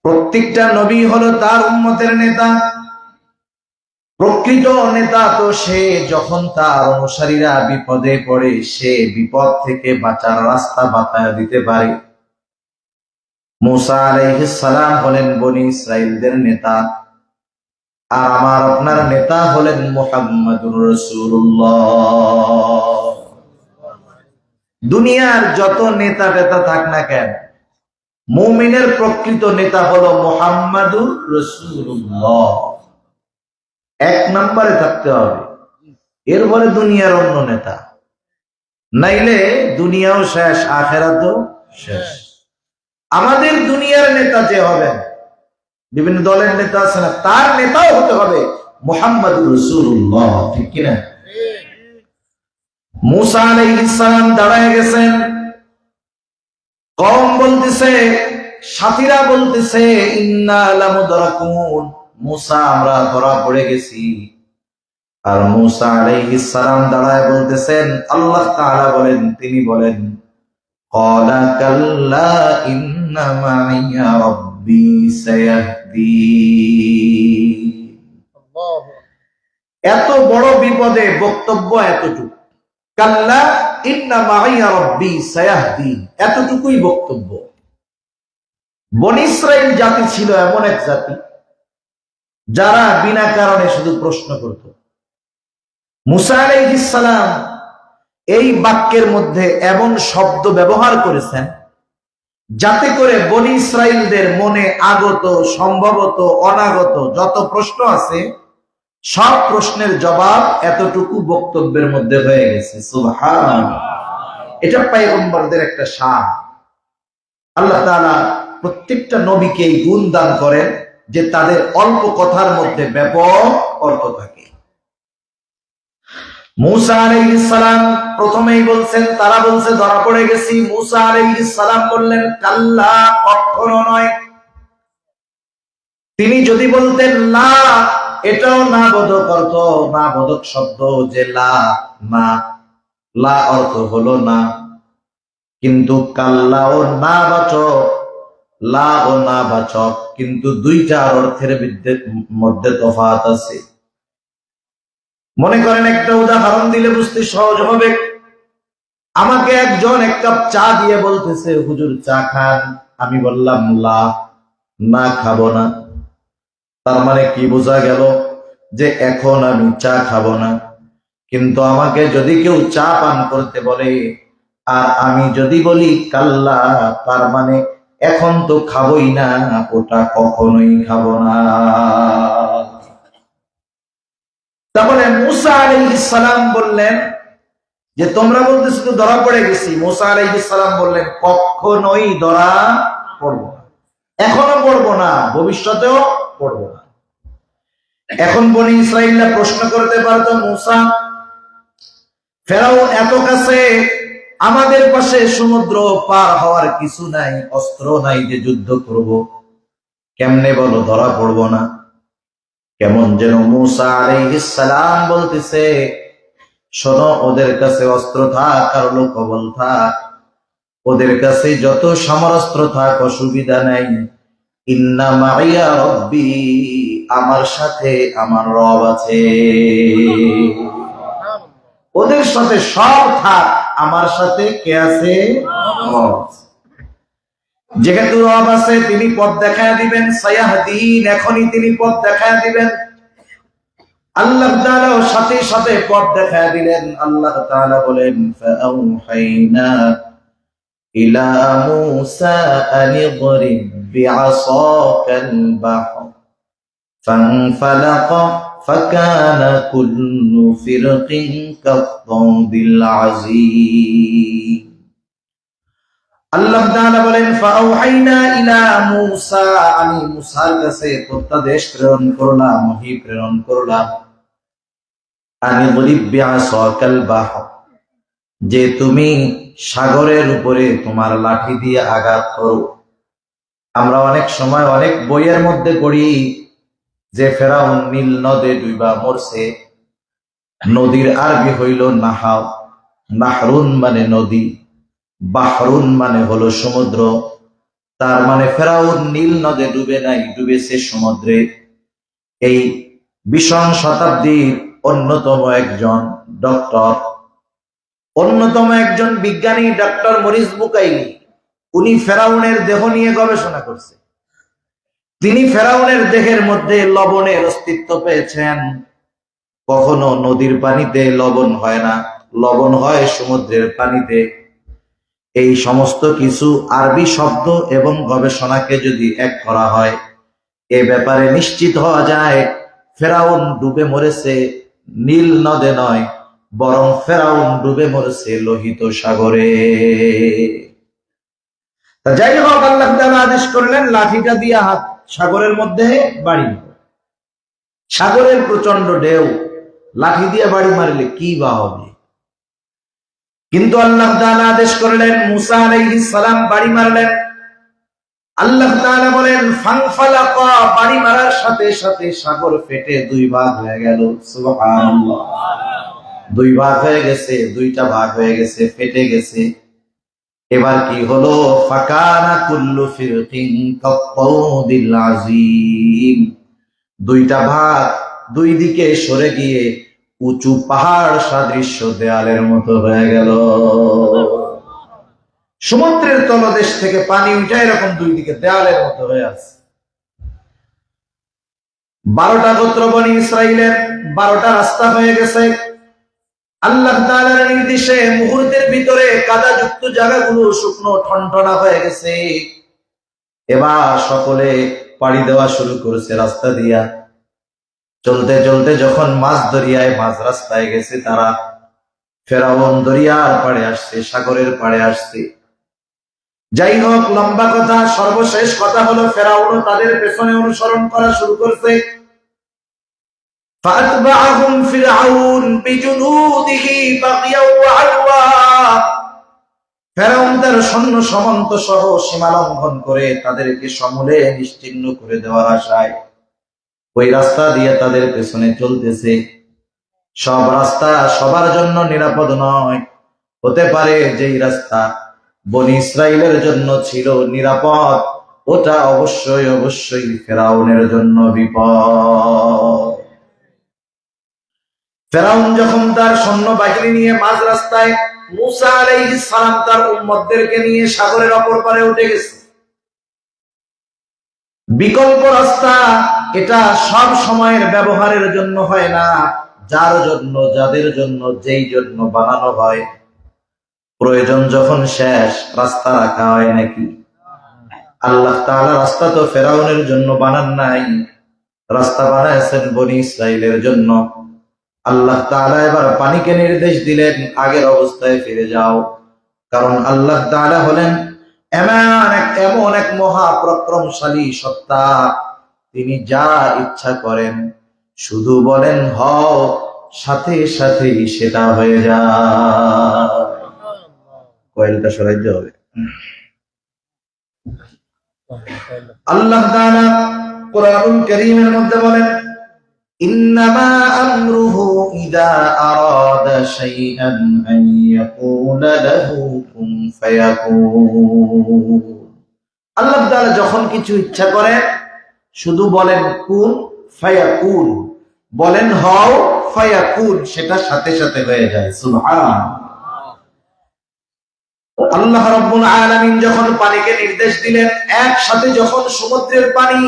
প্রত্যেকটা নবী হলো তার উম্মতের নেতা। প্রকৃত নেতা তো সে যখন তার অনুসারীরা বিপদে পড়ে সে বিপদ থেকে বাঁচার রাস্তা বাতায় দিতে পারে। মূসা আলাইহিস সালাম হলেন বনি ইসরাইলদের নেতা, আর আমার আপনার নেতা হলেন মুহাম্মাদুর রাসূলুল্লাহ। দুনিয়ার যত নেতা টেতা থাক না কেন, মুমিনের প্রকৃত নেতা হলো মুহাম্মাদুর রাসূলুল্লাহ। এক নম্বরে থাকতে হবে, এরপরে দুনিয়ার অন্য নেতা, নাইলে দুনিয়াও শেষ আখিরাতও শেষ। আমাদের দুনিয়ার নেতা যে হবেন, বিভিন্ন দলের নেতা আছে না, তার নেতাও হতে হবে মুহাম্মাদুর রাসূলুল্লাহ, ঠিক কিনা? মূসা আলাইহিস সালাম দাঁড়ায় গেছেন, কওম বলতেছে, সাথীরা বলতেছে ইন্না লামুদরাকুন, মূসা আমরা ধরা পড়ে গেছি। আর মূসা আলাইহিস সালাম দাঁড়ায় বলতেছেন, আল্লাহ তাআলা বলেন, তিনি বলেন ক্বালা কাল্লা ইন্না মাইয়া রাব্বী সায়াহদীন। এত বড় বিপদে বক্তব্য এতটুকু, কাল্লা ইন্না মাইয়া রাব্বী সায়াহদীন, এতটুকুই বক্তব্য। বনী ইসরাইল জাতি ছিল এমন এক জাতি যারা বিনা কারণে শুধু প্রশ্ন করত। মূসা আলাইহিস সালাম এই বাক্যের মধ্যে এমন শব্দ ব্যবহার করেছেন যাতে করে বনী ইসরাইলদের মনে আগত, সম্ভবত অনাগত যত প্রশ্ন আছে সব প্রশ্নের জবাব এতটুকু বক্তব্যের মধ্যে হয়ে গেছে। সুবহানাল্লাহ। এটা পয়গম্বরদের একটা শান। আল্লাহ তাআলা প্রত্যেকটা নবীকে এই গুণ দান করেন যে তাদের অল্প কথার মধ্যে ব্যাপক অর্থ থাকে। মূসা আলাইহিস সালাম প্রথমেই বলছেন, তারা বলছে ধরা পড়ে গেছি। মূসা আলাইহিস সালাম বললেন কাল্লা, কখনো নয়। তিনি যদি বলতেন না, এটাও না বোধক অর্থ, না বোধক শব্দ, যে লা, না, লা অর্থ হলো না, কিন্তু কাল্লা ও না বাচক, লা ও না বাচক, কিন্তু দুইটার অর্থের মধ্যে তফাৎ আছে। মনে করেন একটা উদাহরণ দিলে বুঝতে সহজ হবে। আমাকে একজন এক কাপ চা দিয়ে বলতেছে, হুজুর চা খান। আমি বললাম লা, না খাবো না। তার মানে কি বোঝা গেল? যে এখন আমি চা খাবো না। কিন্তু আমাকে যদি কেউ চা পান করতে বলে আর আমি যদি বলি কাল্লা, তার মানে এখন তো খাবোই না, ওটা কখনোই খাবো না। তারপরে মূসা আলাইহিস সালাম বললেন যে তোমরা বলতেছো তো ধরা পড়ে গেছি। মূসা আলাইহিস সালাম বললেন কখনোই ধরা পড়বো না, এখনো পড়বো না, ভবিষ্যতেও পড়বো না। এখন বনী ইসরাইলরা প্রশ্ন করতে পারতো, মূসা, ফেরাউন এত কাছে, আমাদের পাশে সমুদ্র, পার হওয়ার কিছু নাই, অস্ত্র নাই যে যুদ্ধ করব, কেমনে বলো ধরা পড়বো না? কেমন যেন মূসা আলাইহিস সালাম বলতেছে, শোনো, ওদের কাছে অস্ত্র থাক আর লোকবল থাক, ওদের কাছে যত সমরাস্ত্র থাক, অসুবিধা নাই, ইন্না মাইয়া রাব্বী, আমার সাথে আমার রব আছে। ওদের সাথে সব থাক, আমার সাথে কে আছে? রব। যেহেতু রব আছে, তিনি পথ দেখায় দিবেন। সায়াহদীন, এখনই তিনি পথ দেখায় দিবেন। আল্লাহ তাআলা সাথে সাথে পথ দেখায় দিলেন। আল্লাহ তাআলা বলেন ফাআউহাইনা ইলা মূসা আন ইদরিব বিআসাকাল বাহর ফানফালাকা ফাকানা কুল্লু ফিরকিন কাত-তাউদিল আযীম। আল্লাহ তাআলা বলেন ফাআউহাইনা ইলা মূসা, আমি মূসার কাছে প্রত্যাদেশ প্রেরণ করলাম, ওহী প্রেরণ করলাম, আনি বলিব বিআসাকাল বাহর, যে তুমি সাগরের উপরে তোমার লাঠি দিয়ে আঘাত করো। আমরা অনেক সময় অনেক বইয়ের মধ্যে পড়ি যে ফেরাউন নীল নদে ডুইবা মরছে। নদীর আরবি হইল নাহাও, নাহরুন মানে নদী, বাহরুন মানে হলো সমুদ্র। তার মানে ফেরাউন নীল নদে ডুবে নাই, ডুবেছে সমুদ্রে। এই 20 শতাব্দীর অন্যতম একজন ডক্টর, অন্যতম একজন বিজ্ঞানী ডক্টর মরিস বুকাইলি, উনি ফেরাউনের দেহ নিয়ে গবেষণা করছে। তিনি ফেরাউনের দেহের মধ্যে লবণের অস্তিত্ব পেয়েছেন। কখনো নদীর পানিতে লবণ হয় না, লবণ হয় সমুদ্রের পানিতে। এই সমস্ত কিছু আরবি শব্দ এবং গবেষণাকে যদি এক করা হয়, এ ব্যাপারে নিশ্চিত হওয়া যায় ফেরাউন ডুবে মরেছে নীল নদে নয়, বরং ফেরাউন ডুবে মরেছে লোহিত সাগরে। যাই হোক, আল্লাহ তাআলা আদেশ করলেন লাঠিটা দিয়ে হাত সাগরের মধ্যে বাড়ি। সাগরের প্রচন্ড ঢেউ, লাঠি দিয়ে বাড়ি মারলে কি বা হবে? কিন্তু আল্লাহ তাআলা আদেশ করলেন, মুসা আলাইহিস সালাম বাড়ি মারলেন। আল্লাহ তাআলা বলেন ফানফালাকা, বাড়ি মারার সাথে সাথে সাগর ফেটে 2 ভাগ হয়ে গেল। সুবহানাল্লাহ, 2 ভাগ হয়ে গেছে, 2টা ভাগ হয়ে গেছে, ফেটে গেছে। এবার কি হলো? ফাকানা কুল্লু ফিরকিন কাত্তাউদিল আযীম, 2টা ভাগ 2 দিকে সরে গিয়ে উঁচু পাহাড় সাদৃশ্য দেয়ালের মতো হয়ে গেল। সমুদ্রের তলদেশ থেকে পানি উঠে এরকম 2 দিকে দেয়ালের মতো হয়ে আছে। 12টা গোত্র বনি ইসরাইলের 12টা রাস্তা হয়ে গেছে। আল্লাহ তাআলার নির্দেশে মুহূর্তের ভিতরে কাদাযুক্ত জায়গাগুলো শুকনো ঠনঠনা হয়ে গেছে। এবার সকলে পাড়ি দেওয়া শুরু করেছে রাস্তা দিয়া। চলতে চলতে যখন মাঝ দরিয়ায়, মাঝ রাস্তায় গেছে তারা, ফেরাউন দরিয়ার পাড়ে আসছে, সাগরের পাড়ে আসছে। যাই হোক, লম্বা কথা, সর্বশেষ কথা হলো ফেরাউন তাদের পেছনে অনুসরণ করা শুরু করছে। فأتبعهم فرعون بجنوده بغيا وعدوا, ফেরাউন তার সৈন্য সামন্ত সহ সীমা লঙ্ঘন করে তাদেরকে সমূলে নিশ্চিহ্ন করে দেওয়ার আশায় ওই রাস্তা দিয়ে তাদের পেছনে চলতেছে। সব রাস্তা সবার জন্য নিরাপদ নয়। হতে পারে যেই রাস্তা বনি ইসরাইলের জন্য ছিল নিরাপদ, ওটা অবশ্যই অবশ্যই ফেরাউনের জন্য বিপদ। ফেরাউন যখন তার সৈন্য বাহিনী নিয়ে মাঝ রাস্তায়, মুসা আলাইহিস সালাম তার উম্মতদেরকে নিয়ে সাগরের অপর পারে উঠে গেছে। বিকল্প রাস্তা এটা সব সময়ের ব্যবহারের জন্য হয় না। যার জন্য, যাদের জন্য, যেই জন্য বানানো হয়, প্রয়োজন যখন শেষ রাস্তা রাখা হয় নাকি? আল্লাহ তাআলা রাস্তা তো ফেরাউনের জন্য বানান নাই, রাস্তা বানাইছেন বনি ইসরাইলের জন্য। আল্লাহ তাআলা এবার পানিকে নির্দেশ দিলেন আগের অবস্থায় ফিরে যাও, কারণ আল্লাহ তাআলা হলেন এমন এক মহা পরাক্রমশালী সত্তা, তিনি যা ইচ্ছা করেন শুধু বলেন হও, সাথে সাথেই সেটা হয়ে যায়। কয়েলটা সরাইতে হবে। আল্লাহ তাআলা কোরআনুল কারীমের মধ্যে বলেন ইন্নামা আমরুহু ইযা আরাদা শাইআন আন ইয়াকুলা লাহু কুন ফায়াকুন। আল্লাহ তাআলা যখন কিছু ইচ্ছা করেন শুধু বলেন কুন ফায়াকুন, বলেন হও ফায়াকুন, সেটা সাথে সাথে হয়ে যায়। সুবহানাল্লাহ। আল্লাহ রাব্বুল আলামিন যখন পানিকে নির্দেশ দিলেন, একসাথে যখন সমুদ্রের পানি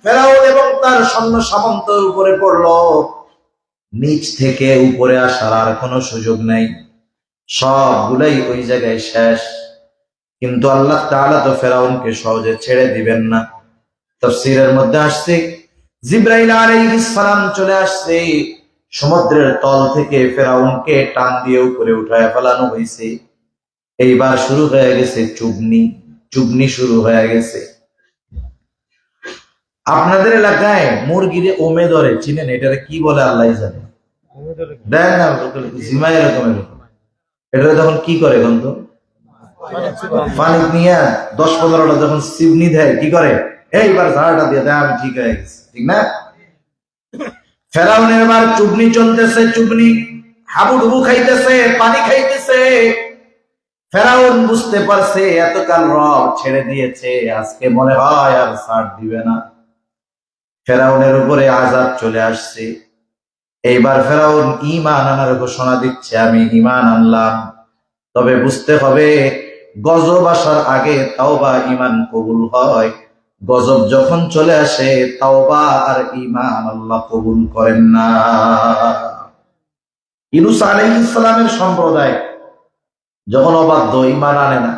ফেরাউন এবং তার সৈন্য সামন্তের উপরে পড়লো, নিচ থেকে উপরে আসার আর কোনো সুযোগ নাই, সবগুলাই ওই জায়গায় শেষ। কিন্তু আল্লাহ তাআলা তো ফেরাউনকে সহজে ছেড়ে দিবেন না। তাফসীরের মধ্যে আসছে জিবরাইল আলাইহিস সালাম চলে আসছে, সমুদ্রের তল থেকে ফেরাউনকে টান দিয়ে উপরে উঠায় ফেলানো হয়েছে। এইবার শুরু হয়ে গেছে চুগনি, চুগনি শুরু হয়ে গেছে। আপনাদের এলাকায় মুরগিরে ওমে ধরে, চিনেন? এটারে কি বলে আল্লাহ জানে। দেখ না জিমা এরকম এরকম, এটা তখন কি করে গন্ধ পানি নিয়ে 10-15টা যখন সিবনি দেয় কি করে, এইবার ঝাড়াটা দিয়ে দেয়, আমি ঠিক হয়ে গেছি, ঠিক না? ফেরাউনের এবার চুগনি চলতেছে, চুগনি হাবুডুবু খাইতেছে, পানি খাইতেছে। ফেরাউন বুঝতে পারছে এতকাল রব ছেড়ে দিয়েছে, আজকে মনে হয় আর ছাড় দিবে না। ফেরাউনের উপরে আযাব চলে আসছে। এইবার ফেরাউন ঈমান আনার ঘোষণা দিচ্ছে, আমি ঈমান আনলাম। তবে বুঝতে হবে গজব আসার আগে তাওবা ঈমান কবুল হয়, গজব যখন চলে আসে তাওবা আর ঈমান আল্লাহ কবুল করেন না। ইউনূস আলাইহিস সালামের সম্প্রদায় যখন অবাধ্য, ঈমান আনে না,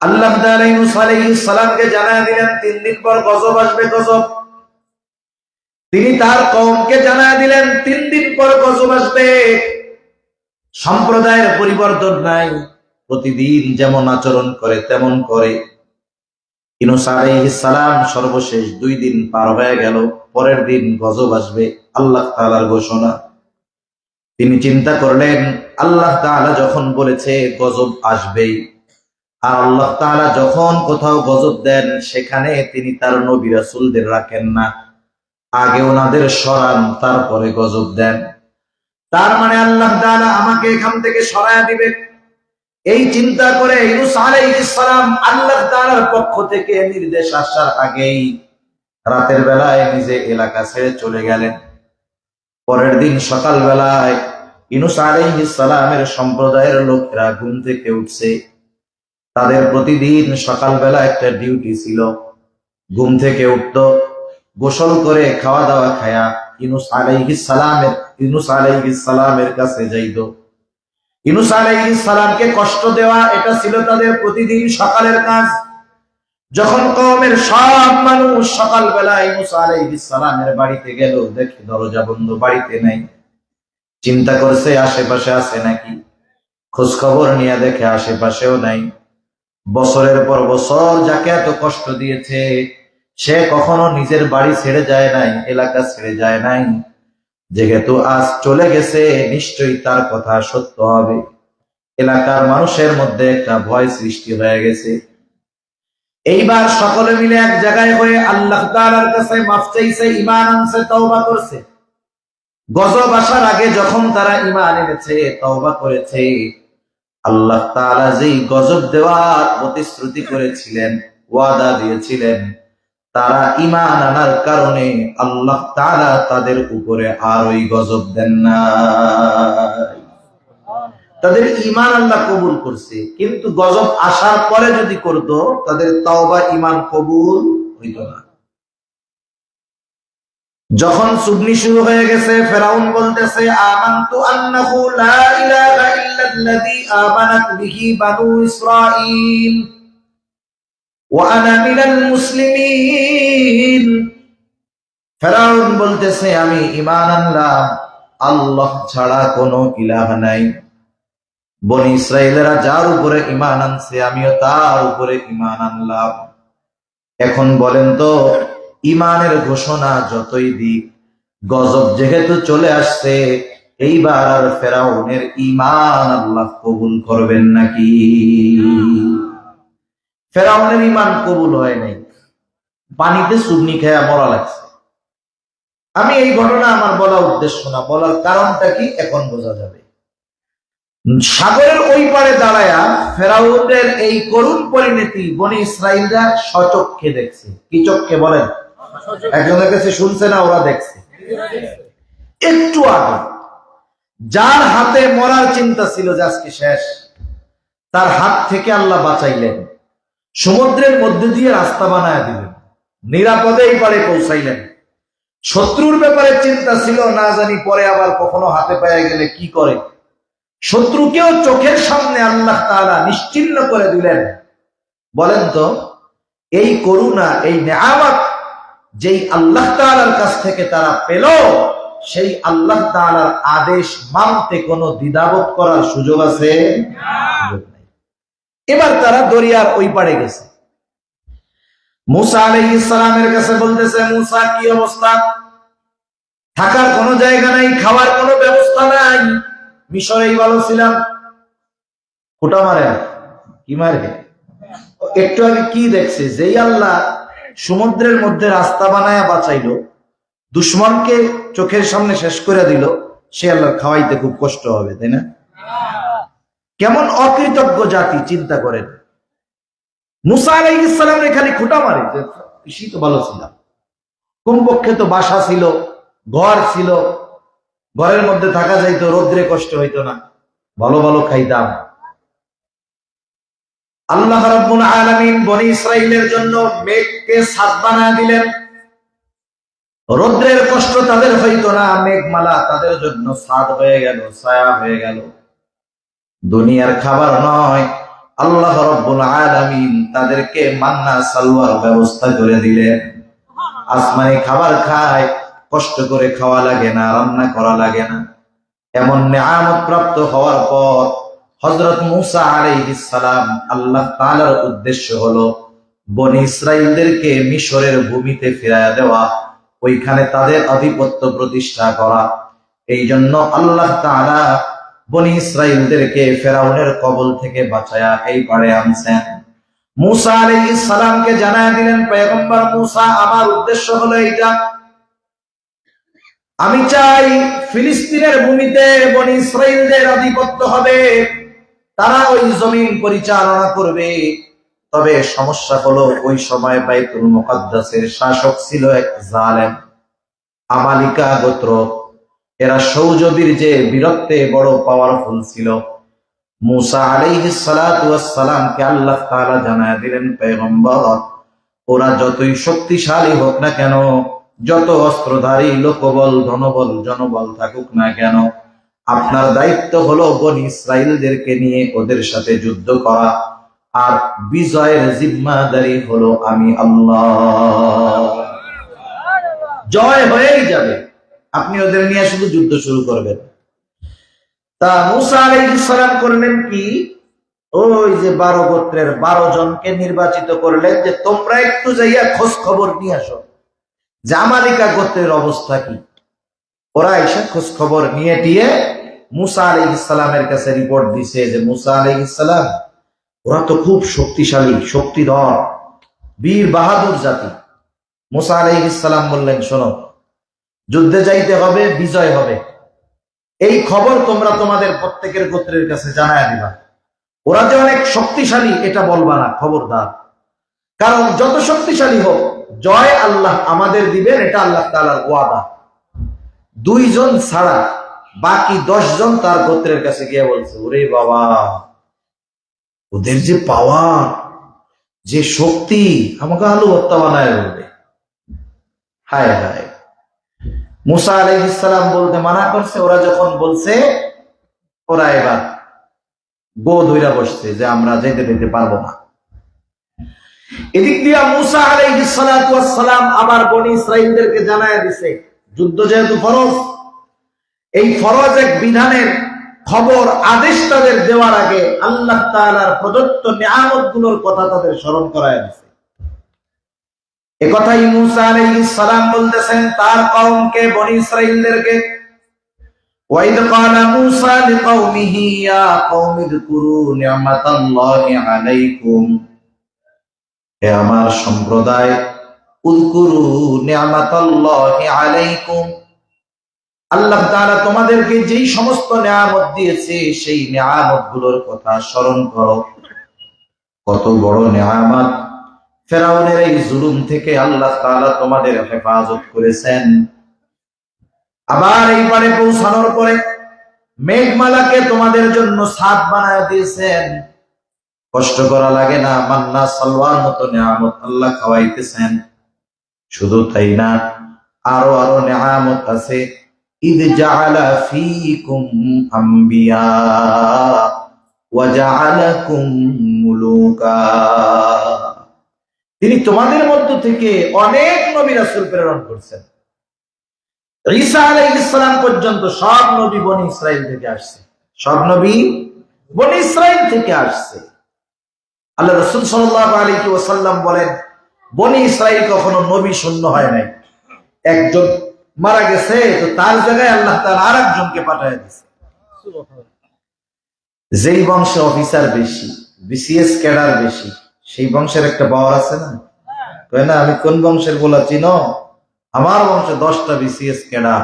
আল্লাহ তাআলা ইউনূস আলাইহিস সালামকে জানায় দিলেন 3 দিন পর গজব আসবে, গজব। তিনি তার কওমকে জানায় দিলেন 3 দিন পর গজব আসবে। সম্প্রদায়ের পরিবর্তন নাই, প্রতিদিন যেমন আচরণ করে তেমন করে। ইউনূস আলাইহিস সালাম সর্বশেষ 2 দিন পার হয়ে গেল, পরের দিন গজব আসবে, আল্লাহ তাআলার ঘোষণা। তিনি চিন্তা করলেন, আল্লাহ তাআলা যখন বলেছে গজব আসবেই, আর আল্লাহ তাআলা যখন কোথাও গজব দেন সেখানে তিনি তার নবী রাসূলদের রাখেন না, আগে ওনাদের সরান তারপরে গজব দেন। তার মানে আল্লাহ তাআলা আমাকে এখান থেকে সরায়া দিবে। এই চিন্তা করে ইউনূস আলাইহিস সালাম আল্লাহ তাআলার পক্ষ থেকে নির্দেশ আসার আগেই রাতের বেলায় নিজে এলাকা ছেড়ে চলে গেলেন। পরের দিন সকাল বেলায় ইউনূস আলাইহিস সালামের সম্প্রদায়ের লোকেরা ঘুম থেকে উঠছে। তাদের প্রতিদিন সকালবেলা একটা ডিউটি ছিল, ঘুম থেকে উঠতো, গোসল করে খাওয়া দাওয়া খায়া ইউনূস আলাইহিস সালামের কাছে যাইতো। ইউনূস আলাইহিস সালামকে কষ্ট দেওয়া, এটা ছিল তাদের প্রতিদিন সকালের কাজ। যখন কওমের সব মানুষ সকালবেলা ইউনূস আলাইহিস সালামের বাড়িতে গেল, দেখে দরজা বন্ধ, বাড়িতে নাই। চিন্তা করছে আশেপাশে আছে নাকি, খোঁজ খবর নিয়ে দেখে আশেপাশেও নাই। বছরের পর বছর যাকে এত কষ্ট দিয়েছে সে কখনো নিজের বাড়ি ছেড়ে যায় নাই, এলাকা ছেড়ে যায় নাই। যেহেতু আজ চলে গেছে, নিশ্চয়ই তার কথা সত্য হবে। এলাকার মানুষের মধ্যে একটা ভয় সৃষ্টি হয়ে গেছে। এইবার সকলে মিলে এক জায়গায় হয়ে আল্লাহ তাআলার কাছে মাফ চাইছে, ঈমান আনছে, তওবা করছে। গজব আসার আগে যখন তারা ঈমান এনেছে, তওবা করেছে, আল্লাহ তাআলা যেই গজব দেওয়ার প্রতিশ্রুতি করেছিলেন, ওয়াদা দিয়েছিলেন, তারা ঈমান আনার কারণে আল্লাহ তাআলা তাদের উপরে আর ওই গজব দেন না। তাদের ঈমান আল্লাহ কবুল করছে, কিন্তু গজব আসার পরে যদি করত তাদের তাওবা ঈমান কবুল হইত না। যখন চুগলি শুরু হয়ে গেছে, ফেরাউন বলতেছে, আমানতু আন্নাহু লা ইলাহা ইল্লাল্লাযী আমানাত বিহি বানু ইসরাঈল ওয়া আনা মিনাল মুসলিমিন। ফেরাউন বলতেছে, আমি ঈমান আনলাম আল্লাহ ছাড়া কোনো ইলাহ নাই। বনি ইসরাঈলেরা যার উপরে ঈমান আনছে আমিও তার উপরে ঈমান আনলাম। এখন বলেন তো, ঈমানের ঘোষণা যতই দিক, গজব যেহেতু চলে আসছে, এইবার আর ফেরাউনের ঈমান আল্লাহ কবুল করবেন নাকি? ফেরাউনের ঈমান কবুল হয় নাই, পানিতে চুবনি খেয়া মরা লাগছে। আমি এই ঘটনা আমার বলা উদ্দেশ্য না, বলার কারণটা কি এখন বোঝা যাবে। সাগরের ওই পারে দাঁড়ায়া ফেরাউনের এই করুণ পরিণতি বনি ইসরাঈলরা স্বচক্ষে দেখছে। কি চক্ষে বলেন? একজনের কাছে শুনছে না, ওরা দেখছে। একটু আগে যার হাতে মরার চিন্তা ছিল যে আজকে শেষ, তার হাত থেকে আল্লাহ বাঁচাইলেন, সমুদ্রের মধ্যে দিয়ে রাস্তা বানায় দিলেন, নিরাপদে এই পারে পৌঁছাইলেন। শত্রুর ব্যাপারে চিন্তা ছিল, না জানি পরে আবার কখনো হাতে পায়ে গেলে কি করে। শত্রুকেও চোখের সামনে আল্লাহ তাআলা নিশ্চিহ্ন করে দিলেন। বলেন তো, এই করুণা, এই নেয়ামত যেই আল্লাহ তাআলার কাছ থেকে তারা পেল, সেই আল্লাহ তাআলার আদেশ মানতে কোনো দ্বিধাবোধ করার সুযোগ আছে? এবার তারা দরিয়ার ওই পাড়ে গেছে। মূসা আলাইহিস সালামের কাছে বলতেছে, মূসা কি অবস্থা? থাকার কোনো জায়গা নাই, খাওয়ার কোনো ব্যবস্থা নাই, মিশরেই ভালো ছিলাম। খোটা মারে কি মারে? একটু আগে কি দেখছে? যেই আল্লাহ সমুদ্রের মধ্যে রাস্তা বানায়া বাঁচাইলো, দুশ্মনকে চোখের সামনে শেষ করে দিল, সে আল্লাহ খাওয়াইতে খুব কষ্ট হবে, তাই না? কেমন অকৃতজ্ঞ জাতি চিন্তা করেন। মুসা আলাইহিস সালাম খালি খুঁটা মারে যে কৃষি তো ভালো ছিলাম, কমপক্ষে তো বাসা ছিল, ঘর ছিল, ঘরের মধ্যে থাকা যাইতো, রোদ্রে কষ্ট হইতো না, ভালো ভালো খাইতাম। আল্লাহ রাব্বুল আলামিন বনি ইসরাইলের জন্য মেঘকে ছাদ বানায় দিলেন, রোদ্রের কষ্ট তাদের হইতো না, মেঘমালা তাদের জন্য ছাদ হয়ে গেল, ছায়া হয়ে গেল। দুনিয়ার খাবার নয়, আল্লাহ রাব্বুল আলামিন তাদেরকে মান্না সালওয়ার ব্যবস্থা করে দিলেন। আসমানি খাবার খায়, কষ্ট করে খাওয়া লাগে না, রান্না করা লাগে না। এমন নিয়ামত প্রাপ্ত হওয়ার পর হযরত মুসা আলাইহিস সালাম, আল্লাহ তাআলার উদ্দেশ্য হলো বনি ইসরাইলদেরকে মিশরের ভূমিতে ফিরাইয়া দেওয়া, ওইখানে তাদের আধিপত্য প্রতিষ্ঠা করা। এই জন্য আল্লাহ তাআলা বনি ইসরাইলদেরকে ফেরাউনের কবল থেকে বাঁচায়া এই পারে আনছেন। মুসা আলাইহিস সালামকে জানায় দিলেন, পয়গম্বর মুসা, আমার উদ্দেশ্য হলো এইটা, আমি চাই ফিলিস্তিনের ভূমিতে বনি ইসরাইলদের আধিপত্য হবে, তারা ওই জমিন পরিচালনা করবে। তবে সমস্যা হলো ওই সময় বাইতুল মুকাদ্দাসের শাসক ছিল এক জালেম, আমালিকা গোত্র। এরা সৌজবীর যে বীরত্বে বড় পাওয়ারফুল ছিল। মুসা আলাইহিস সালাতু ওয়াস সালামকে আল্লাহ তাআলা জানায় দিলেন, পয়গম্বর, ওরা যতই শক্তিশালী হোক না কেন, যত অস্ত্রধারী লোকবল, ধনবল, জনবল থাকুক না কেন, আপনার দায়িত্ব হলো বনি ইসরাইলদেরকে নিয়ে ওদের সাথে যুদ্ধ করা, আর বিজয়ের জিম্মাদারি হলো আমি আল্লাহ। জয় হয়েই যাবে, আপনি ওদের নিয়ে শুধু যুদ্ধ শুরু করবেন। তা মুসা আলাইহিস সালাম করলেন কি, ওই যে 12 গোত্রের 12 জনকে নির্বাচিত করলেন যে তোমরা একটু যাইয়া খোঁজ খবর নিয়ে আসো যে আমালিকা গোত্রের অবস্থা কি। ওরা এসে খোঁজ খবর নিয়ে টিয়ে মুসা আলাইহিস সালামের কাছে রিপোর্ট দিছে যে মুসা আলাইহিস সালাম, ওরা তো খুব শক্তিশালী, শক্তিধর, বীর বাহাদুর জাতি। মুসা আলাইহিস সালাম বললেন, শোনো, যুদ্ধে যাইতে হবে, বিজয় হবে, এই খবর তোমরা তোমাদের প্রত্যেকের গোত্রের কাছে জানায় দিবা। ওরা যে অনেক শক্তিশালী এটা বলবা না, খবরদার। কারণ যত শক্তিশালী হোক, জয় আল্লাহ আমাদের দিবেন, এটা আল্লাহ তাআলার ওয়াদা। 2 জন ছাড়া বাকি 10 জন তার গোত্রের কাছে গিয়ে বলছে, ওরে বাবা, ওদের যে পাওয়ার, যে শক্তি, আমাকে আলু ভর্তা বানায় বলবে। হায় হায়, মুসা আলাইহিস সালাম বলতে মানা করছে, ওরা যখন বলছে, ওরা এবার গো ধইরা বসছে যে আমরা যেতে দিতে পারবো না। এদিক দিয়ে মুসা আলাইহিস সালাতু ওয়াস সালাম আবার বনি ইসরাইলদেরকে জানায় দিছে, যুদ্ধ যেহেতু ফরজ, এই ফরজ এক বিধানের খবর, আদেশ তাদের দেওয়ার আগে আল্লাহ তাআলার প্রদত্ত নিয়ামতগুলোর কথা তাদের স্মরণ করায় দিছে। একথাই মুসা আলাইহিস সালাম বলতেছেন তার কওমকে, বনি ইসরাইলদেরকে, ওয়াইদ ক্বালা মুসা লিকাওমিহি ইয়া কওমি যকুরু নি'মাতাল্লাহি আলাইকুম, হে আমার সম্প্রদায়, উযকুরু নি'মাতাল্লাহি আলাইকুম, আল্লাহ তাআলা তোমাদেরকে যেই সমস্ত নিয়ামত দিয়েছে সেই নিয়ামতগুলোর কথা স্মরণ করো। কত বড় নিয়ামত! ফেরাউনের এই জুলুম থেকে আল্লাহ তাআলা তোমাদের হেফাজত করেছেন। আবার এই পারে পৌঁছানোর পরে মেঘমালাকে তোমাদের জন্য ছাদ বানায় দিয়েছেন, কষ্ট করা লাগে না, মান্না সালওয়ার মতো নিয়ামত আল্লাহ খাওয়াইতেছেন। শুধু তাই না, আরো আরো নিয়ামত আছে। ইদ জাআলা ফীকুম আম্বিয়া ওয়া জাআলাকুম মুলুকা, তিনি তোমাদের মধ্য থেকে অনেক নবী রাসূল প্রেরণ করছেন। ঈসা আলাইহিস সালাম পর্যন্ত সব নবী বনি ইসরাইল থেকে আসছে, সব নবী বনি ইসরাইল থেকে আসছে। আল্লাহ রাসূল সাল্লাল্লাহু আলাইহি ওয়াসাল্লাম বলেন, বনি ইসরাইল কখনো নবী শূন্য হয় নাই। একজন মারা গেছে তো তার জায়গায় আল্লাহ তাআলা আরেকজনকে পাঠিয়ে দিয়েছে। যেই বংশে অফিসার বেশি, বিসিএস ক্যাডার বেশি, সেই বংশের একটা পাওয়ার আছে না? কয় না, আমি কোন বংশের বলা চিনো? আমার বংশে 10টা বিসিএস ক্যাডার।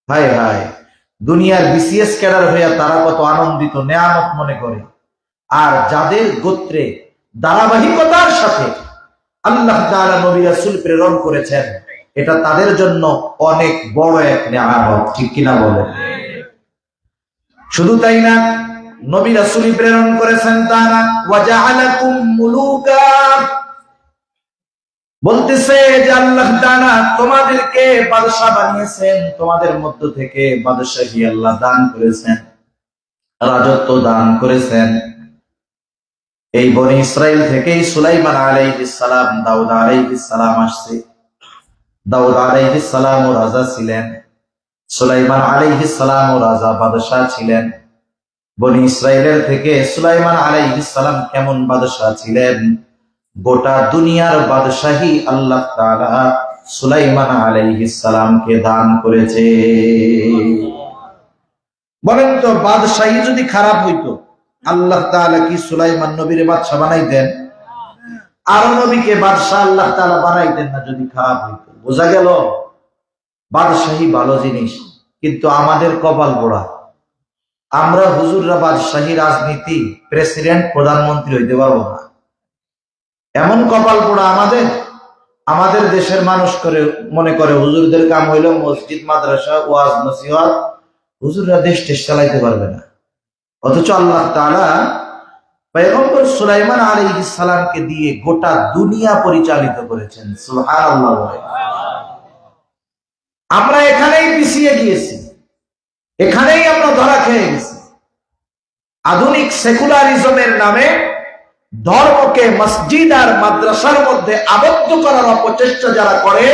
হায় হায়, দুনিয়ার বিসিএস ক্যাডার হইয়া তারা কত আনন্দিত নেয়ামত মনে করে। আর যাদের গোত্রে ধারাবাহিকতার সাথে আল্লাহ তাআলা নবী রাসূল প্রেরণ করেছেন, এটা তাদের জন্য অনেক বড় এক নেয়ামত, ঠিক কিনা বলেন? শুধু তাই না, নবী রাসূল প্রেরণ করেছেন তারা ওয়াজআলাকুম মুলুকা, বলতেছে যে আল্লাহ তাআলা তোমাদেরকে বাদশা বানিয়েছেন, তোমাদের মধ্য থেকে বাদশাহী আল্লাহ দান করেছেন, রাজত্ব দান করেছেন। এই বনি ইসরাইল থেকেই সুলাইমান আলাইহিস সালাম, দাউদ আলাইহিস সালাম আসছে। দাউদ আলাইহিস সালাম ও রাজা ছিলেন, সুলাইমান আলাইহিস সালাম ও রাজা বাদশা ছিলেন। বনি ইসরাইলের থেকে সুলাইমান আলাইহিস সালাম কেমন বাদশা ছিলেন? গোটা দুনিয়ার বাদশাহী আল্লাহ তাআলা সুলাইমান আলাইহিস সালামকে দান করেছে। বলেন তো, বাদশাহী যদি খারাপ হইতো, আল্লাহ তাআলা কি সুলাইমান নবীরে বাদশা বানাইতেন? আরো নবীকে বাদশা আল্লাহ তাআলা বানাইতেন না যদি খারাপ হইতো? বোঝা গেল বাদশাহী ভালো জিনিস, কিন্তু আমাদের কপাল পোড়া। আমরা হুজুররা বাদশাহী, রাজনীতি, প্রেসিডেন্ট, প্রধানমন্ত্রী হইতে পারবো না। এমন কপাল পোড়া আমাদের। আমাদের দেশের মানুষ করে মনে করে হুজুরদের কাম হইল মসজিদ, মাদ্রাসা, ওয়াজ, নসিহত। হুজুররা দেশ টেশ চালাইতে পারবে না। অথচ আল্লাহ তাআলা পয়গম্বর সুলাইমান আলাইহিস সালামকে দিয়ে গোটা দুনিয়া পরিচালিত করেছেন। সুবহানাল্লাহ। আমরা এখানেই পিছিয়ে গিয়েছি, এখানেই আমরা ধরা খেয়ে গেছি। আধুনিক সেকুলারিজমের নামে ধর্মকে মসজিদ আর মাদ্রাসার মধ্যে আবদ্ধ করার অপচেষ্টা যারা করে,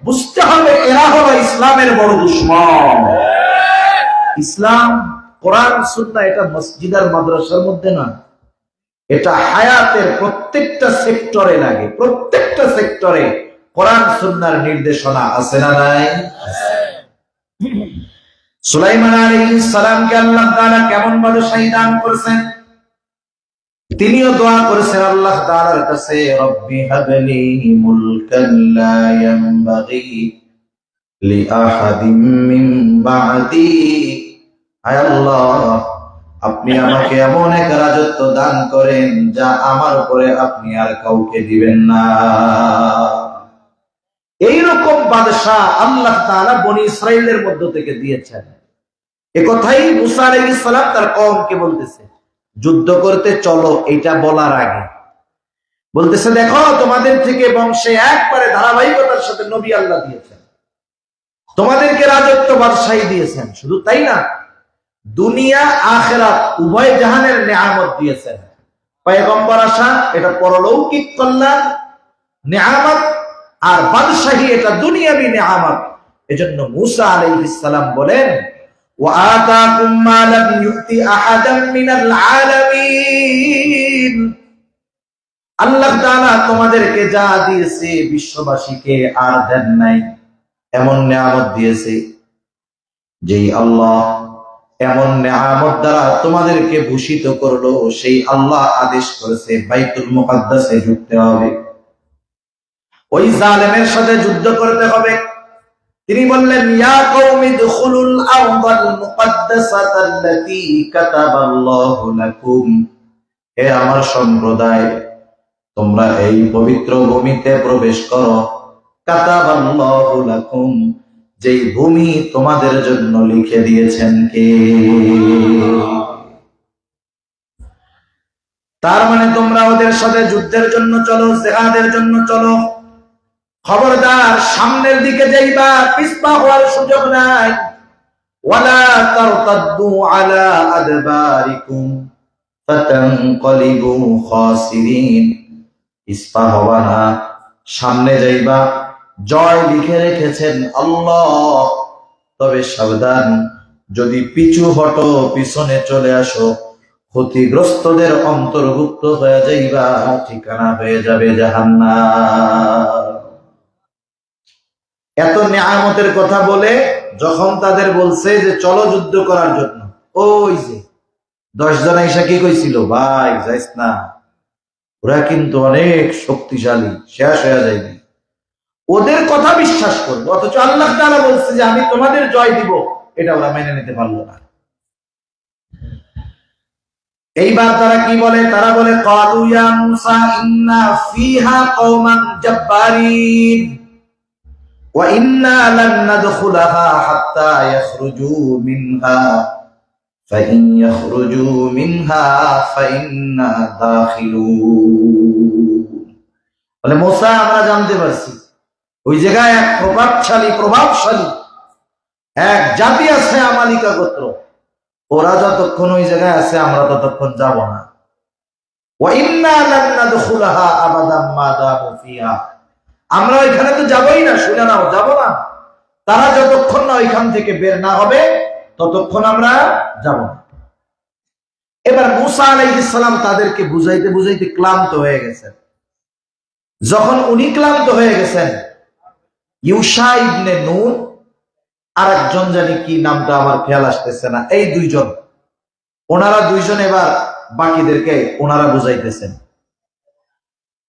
বুঝতে হবে এরা হলো ইসলামের বড় দুশমন। ইসলাম, কোরআন, সুন্নাহ এটা মসজিদ আর মাদ্রাসার মধ্যে না, এটা হায়াতের প্রত্যেকটা সেক্টরে লাগে। প্রত্যেকটা সেক্টরে কোরআন সুন্নাহর নির্দেশনা আছে না নাই? সুলাইমান আলাইহিস সালামকে আল্লাহ তাআলা কেমন বাদশাহী দান করেছেন? তিনিও দোয়া করেছেন আল্লাহ তাআলার কাছে, রব্বি হাবলি মুলকান লা ইয়ানবাগি লিআহাদিম মিন বা'দি। আয় আল্লাহ, আপনি আমাকে এমন এক রাজত্ব দান করেন যা আমার উপরে আপনি আর কাউকে দিবেন না। এইরকম বাদশা আল্লাহ তাআলা বনি ইসরাইলের মধ্য থেকে দিয়েছেন। একথাই মুসা আলাইহিস সালাম তার কওমকে বলতেছে, যুদ্ধ করতে চলো। এটা বলার আগে বলতেছে, দেখো তোমাদের থেকে বংশে একবারে ধারাবাহিকতার সাথে নবী আল্লাহ দিয়েছেন, তোমাদেরকে রাজত্ব বাদশাহী দিয়েছেন। শুধু তাই না, দুনিয়া আখিরাত উভয় জাহানের নেয়ামত দিয়েছেন। পয়গম্বর আসা এটা পরলৌকিক কল্যাণ নেয়ামত, আর বাদশাহী এটা দুনিয়াবী নেয়ামত। এজন্য মুসা আলাইহিস সালাম বলেন, ওয়া আতাকুম মা লাম ইউতি আহাদাম মিনাল আলামিন। আল্লাহ তাআলা তোমাদেরকে যা দিয়েছে বিশ্ববাসীকে আর দেন নাই, এমন নেয়ামত দিয়েছে। যেই আল্লাহ এমন নেয়ামত দ্বারা তোমাদেরকে ভূষিত করলো, সেই আল্লাহ আদেশ করেছে বাইতুল মুকাদ্দাসে ঢুকতে হবে, ওই জালেমের সাথে যুদ্ধ করতে হবে। তিনি বললেন, ইয়া কওমি দুখুলুল আরদাল মুকাদ্দাসাতাল্লাতী কাতাবাল্লাহু লাকুম। হে আমার সম্প্রদায়, তোমরা এই পবিত্র ভূমিতে প্রবেশ করো। কাতাবাল্লাহু লাকুম, যেই ভূমি তোমাদের জন্য লিখে দিয়েছেন কে? তার মানে তোমরা ওদের সাথে যুদ্ধের জন্য চলো, জিহাদের জন্য চলো। খবরদার, সামনের দিকে যাইবা, পিছপা হওয়ার সুযোগ নাই। ওয়ালা তারতাদ্দু আলা আদবারিকুম ফাতানকালিবু খাসিরিন। পিছপা হবা না, সামনে যাইবা। জয় লিখে রেখেছেন আল্লাহ, তবে সাবধান, যদি পিছু হটো, পিছনে চলে আসো, ক্ষতিগ্রস্তদের অন্তর্ভুক্ত হয়ে যাইবা, ঠিকানা হয়ে যাবে জাহান্নাম। এত নেয়ামতের কথা বলে যখন তাদের বলছে যে চলো যুদ্ধ করার জন্য, ওই যে 10 জন আইসা কি কইছিল, ভাই যাইস না, ওরা কিন্তু অনেক শক্তিশালী, শেষ হয়ে যাইবে। ওদের কথা বিশ্বাস করবে, অথচ আল্লাহ তাআলা বলছে যে আমি তোমাদের জয় দিব, এটা ওরা মেনে নিতে পারলো না। এইবার তারা কি বলে? তারা বলে ক্বালু ইয়া মূসা ইন্না ফিহা কওমান জাব্বারিন ওয়া ইন্না লান নাদখুলাহা হাত্তা ইয়াখরুজু মিনহা ফাইন ইয়াখরুজু মিনহা ফাইন্না দাখিলুন। বলে মূসা, আমরা জানতে পারছি ওই জায়গায় এক প্রভাবশালী এক জাতি আছে, আমালিকা গোত্র। ওরা যতক্ষণ ওই জায়গায় আছে আমরা ততক্ষণ যাব না। ওয়া ইন্না লান নাদখুলাহা আবাদাম মা দামু ফিহা, আমরা ওইখানে তো যাবই না। শুনে নাও, যাব না। তারা যতক্ষণ না ওইখান থেকে বের না হবে ততক্ষণ আমরা যাব না। এবার মূসা আলাইহিস সালাম তাদেরকে বুঝাইতে বুঝাইতে ক্লান্ত হয়ে গেছেন। যখন উনি ক্লান্ত হয়ে গেছেন, ইউশা ইবনে নূন আর একজন জানি কি নামটা আমার খেয়াল আসতেছে না, এই দুইজন, ওনারা দুইজন এবার বাকিদেরকে ওনারা বুঝাইতেছেন।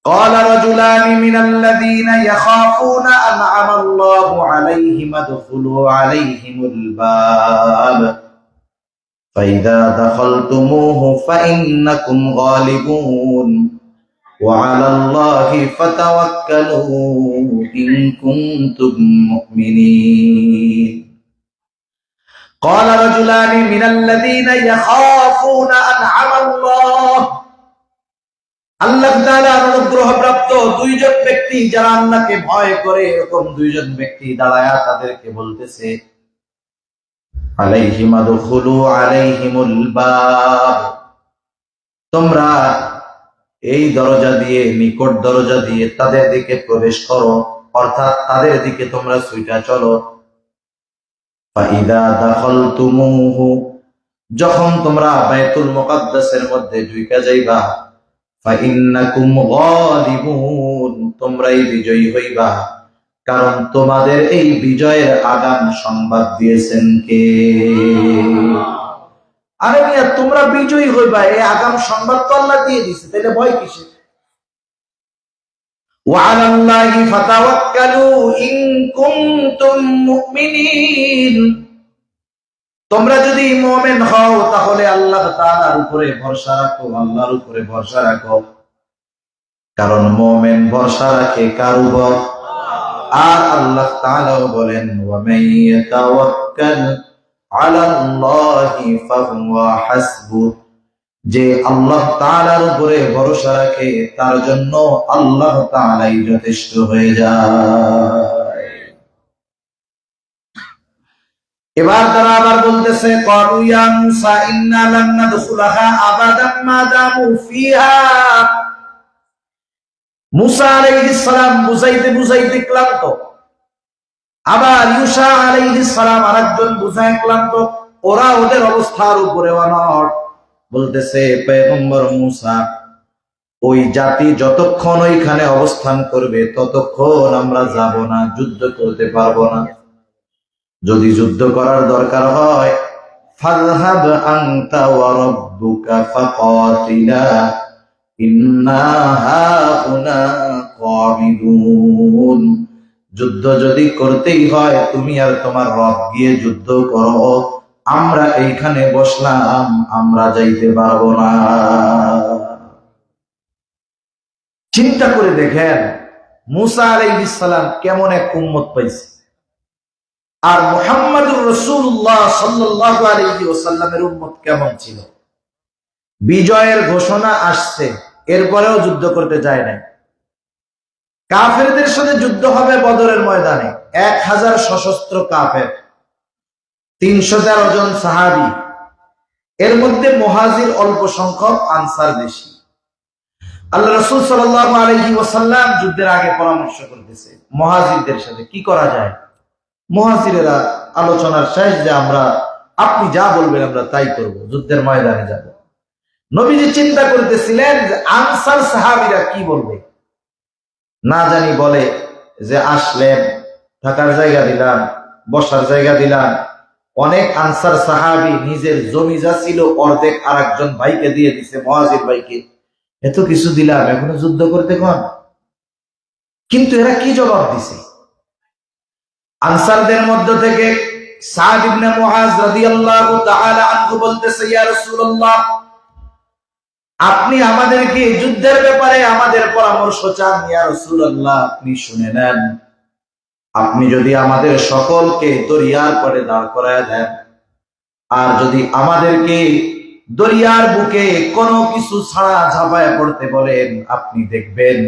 قال رجلان من الذين يخافون أنعم الله عليهم ادخلوا عليهم الباب فإذا دخلتموه فإنكم غالبون وعلى الله فتوكلوا إن كنتم مؤمنين قال رجلان من الذين يخافون أنعم الله আল্লাহ তাআলার অনুগ্রহপ্রাপ্ত দুইজন ব্যক্তি যারা আল্লাহকে ভয় করে, এরকম দুইজন ব্যক্তি দাঁড়ায়া তাদেরকে বলতেছে আলাইহিম আদখুলু আলাইহিমুল বাব, তোমরা এই দরজা দিয়ে, নিকট দরজা দিয়ে তাদের দিকে প্রবেশ করো, অর্থাৎ তাদের দিকে তোমরা ছুটে চলো। ফাইদা দাখালতুমুহু, যখন তোমরা বাইতুল মুকাদ্দাসের মধ্যে ঢুকে যাইবা, ফাইন্নাকুম গালিবুন, তোমরাই বিজয়ী হইবা, কারণ তোমাদের এই বিজয়ের আগাম সংবাদ দিয়েছেন কে? আরে মিয়া, তোমরা বিজয়ী হইবা এই আগাম সংবাদ তো আল্লাহ দিয়ে দিয়েছে, তাহলে ভয় কিসের? ওয়া আলাল্লাহি ফাতাওয়াক্কালু ইন কুনতুম মুমিনিন, তোমরা যদি মুমিন হও তাহলে আল্লাহ তাআলার উপরে ভরসা রাখো, আল্লাহর উপরে ভরসা রাখো, কারণ মুমিন ভরসা রাখে কার উপর? আর আল্লাহ তাআলাও বলেন ওয়া মান ইয়াতাওয়াক্কাল আলাল্লাহি ফাহুয়া হাসবু, যে আল্লাহ তাআলার উপরে ভরসা রাখে তার জন্য আল্লাহ তাআলাই যথেষ্ট হয়ে যায়। এবার তারা আবার বলতেছে ক্বালু ইয়া মূসা ইন্না লান নাদখুলাহা আবাদাম মা দামু ফিহা। মূসা আলাইহিস সালাম বুঝাইতে বুঝাইতে ক্লান্ত, আবার ইউশা আলাইহিস সালাম আরেকজন বুঝায় ক্লান্ত। ওরা ওদের অবস্থার উপরে অনড়, বলতেছে পয়গম্বর মূসা, ওই জাতি যতক্ষণ ওইখানে অবস্থান করবে ততক্ষণ আমরা যাব না, যুদ্ধ করতে পারবো না। যদি যুদ্ধ করার দরকার হয় ফাযহাব আনতা ওয়া রাব্বুকা ফাকাতিলা ইন্না হাউনা কাবিদুন, যুদ্ধ যদি করতেই হয় তুমি আর তোমার রব গিয়ে যুদ্ধ করো, আমরা এইখানে বসলাম, আমরা যাইতে পারবো না। চিন্তা করে দেখেন মূসা আলাইহিস সালাম কেমন এক উম্মত পাইছে, আর মুহাম্মদুর রাসূলুল্লাহ সাল্লাল্লাহু আলাইহি ওয়াসাল্লামের উম্মত কেমন ছিল। বিজয়ের ঘোষণা আসছে, এরপরেও যুদ্ধ করতে যায় নাই। কাফেরদের সাথে যুদ্ধ হবে বদরের ময়দানে, 1000 সশস্ত্র কাফের, 313 জন সাহাবী, এর মধ্যে মুহাজির অল্প সংখ্যক, আনসার বেশি। আল্লাহ রাসূল সাল্লাল্লাহু আলাইহি ওয়াসাল্লাম যুদ্ধের আগে পরামর্শ করতেছে মুহাজিরদের সাথে কি করা যায়। মুহাজিরেরা আলোচনার শেষ যে আপনি যা বলবেন আমরা তাই করব, যুদ্ধের ময়দানে যাব। নবীজি চিন্তা করতেছিলেন যে আনসার সাহাবীরা কি বলবে। না জানি বলে যে আসলেন, থাকার জায়গা দিলাম, বসার জায়গা দিলাম। অনেক আনসার সাহাবী নিজের জমি যা ছিল অর্ধেক আরেকজন ভাইকে দিয়ে দিছে, মুহাজির ভাইকে, এত কিছু দিলাম, এখনো যুদ্ধ করতে কোন? কিন্তু এরা কি জবাব দিছে? আনসারদের মধ্য থেকে সাদ ইবনে মুআজ রাদিয়াল্লাহু তাআলা আনহু বলতেছে, ইয়া রাসূলুল্লাহ, আপনি আমাদেরকে যুদ্ধের ব্যাপারে আমাদের পরামর্শ চান। ইয়া রাসূলুল্লাহ, আপনি শুনে নেন, আপনি যদি আমাদের সকলকে দরিয়ার পরে দাঁড় করায় দেন, আর যদি আমাদেরকে দরিয়ার বুকে কোনো কিছু ছাড়া ঝাঁপায় পড়তে বলেন, আপনি দেখবেন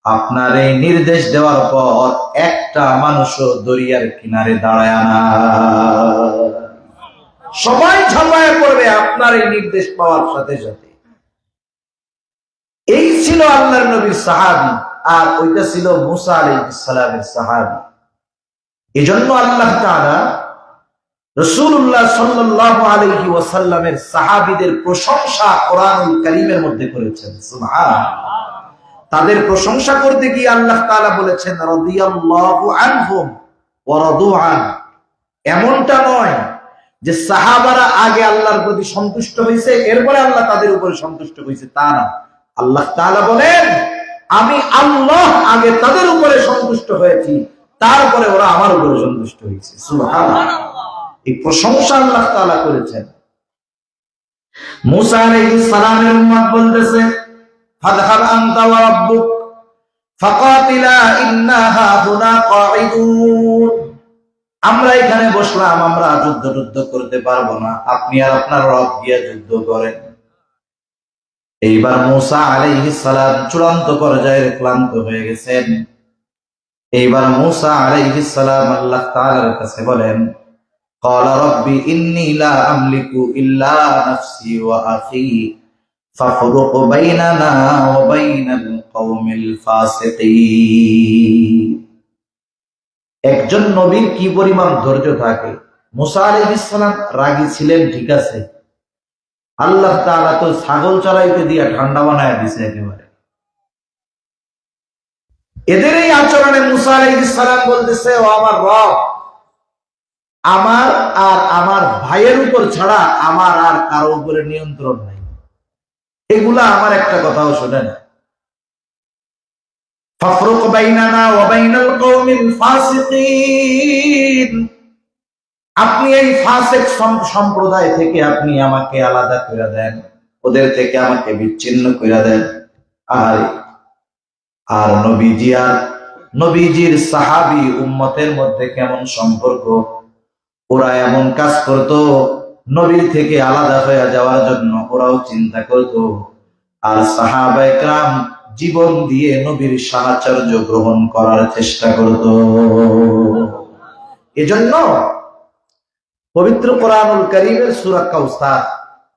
আপনার এই নির্দেশ দেওয়ার পর একটা মানুষও দরিয়ার কিনারে দাঁড়ায় না, সবাই ঝাঁপায় পড়বে আপনার এই নির্দেশ পাওয়ার সাথে সাথে। এই ছিল আল্লাহর নবীর সাহাবী, আর ওইটা ছিল মুসা আলাইহিস সালামের সাহাবী। এজন্য আল্লাহ তাআলা রাসূলুল্লাহ সাল্লাল্লাহু আলাইহি ওয়াসাল্লামের সাহাবীদের প্রশংসা কোরআনুল কারীমের মধ্যে করেছেন। সুবহানাল্লাহ। তাদের প্রশংসা করতে গিয়ে আল্লাহ তাআলা বলেছেন, রাদিয়াল্লাহু আনহুম ওয়া রাদু আন। এমনটা নয় যে সাহাবারা আগে আল্লাহর প্রতি সন্তুষ্ট হয়েছে, এরপরে আল্লাহ তাদের উপরে সন্তুষ্ট হয়েছে, তা না। আল্লাহ তাআলা বলেন, আমি আল্লাহ আগে তাদের উপরে সন্তুষ্ট হয়েছি, তারপরে ওরা আমার উপরে সন্তুষ্ট হয়েছে। সুবহানাল্লাহ। এই প্রশংসা আল্লাহ তাআলা করেছেন। মুসা আলাইহিস সালামের উম্মত বলতেছে, ফাযহাব আনতা ওয়া রাব্বুক ফাকাতিলা ইন্না হাহুনা কাঈদুন। আমরা এখানে বসলাম, আমরা যুদ্ধ করতে পারবো না, আপনি আর আপনার রব গিয়া যুদ্ধ করেন। এইবার মুসা আলাইহিস সালাম চূড়ান্ত পর্যায়ে ক্লান্ত হয়ে গেছেন। এইবার মুসা আলাইহিস সালাম আল্লাহ তাআলার কাছে বলেন, ক্বালা রাব্বি ইন্নী লা আমলিকু ইল্লা নাফসি ওয়া আখী ফাফরুক বাইনানা ওয়া বাইনাল কওমিল ফাসিকিন। একজন নবীর কি পরিমাণ ধৈর্য থাকে। মুসা আলাইহিস সালাম রাগী ছিলেন, ঠিক আছে, আল্লাহ তাআলা তো ছাগল চড়াইতে দিয়া ঠান্ডা বানায় দিছে একেবারে। এদের এই আচরণে মুসা আলাইহিস সালাম বলতেছে, ও আমার রব, আমার আর আমার ভাইয়ের উপর ছাড়া আমার আর কারো উপরে নিয়ন্ত্রণ নাই, এগুলা আমার একটা কথাও শুনে না। ফাফরুক বাইনানা ওয়া বাইনাল কওমিল ফাসিকিন। আপনি এই ফাসিক সম্প্রদায় থেকে আপনি আমাকে আলাদা করে দেন, ওদের থেকে আমাকে বিচ্ছিন্ন করে দেন। আর নবীজির সাহাবী উম্মতের মধ্যে কেমন সম্পর্ক, ওরা এমন কাজ করতো, নবীর থেকে আলাদা হয়ে যাওয়ার জন্য ওরাও চিন্তা করতো, আর সাহাবায়ে কেরাম জীবন দিয়ে নবীর সাহচর্য গ্রহণ করার চেষ্টা করতো। এজন্য পবিত্র কোরআনুল কারীমের সূরা কাউসার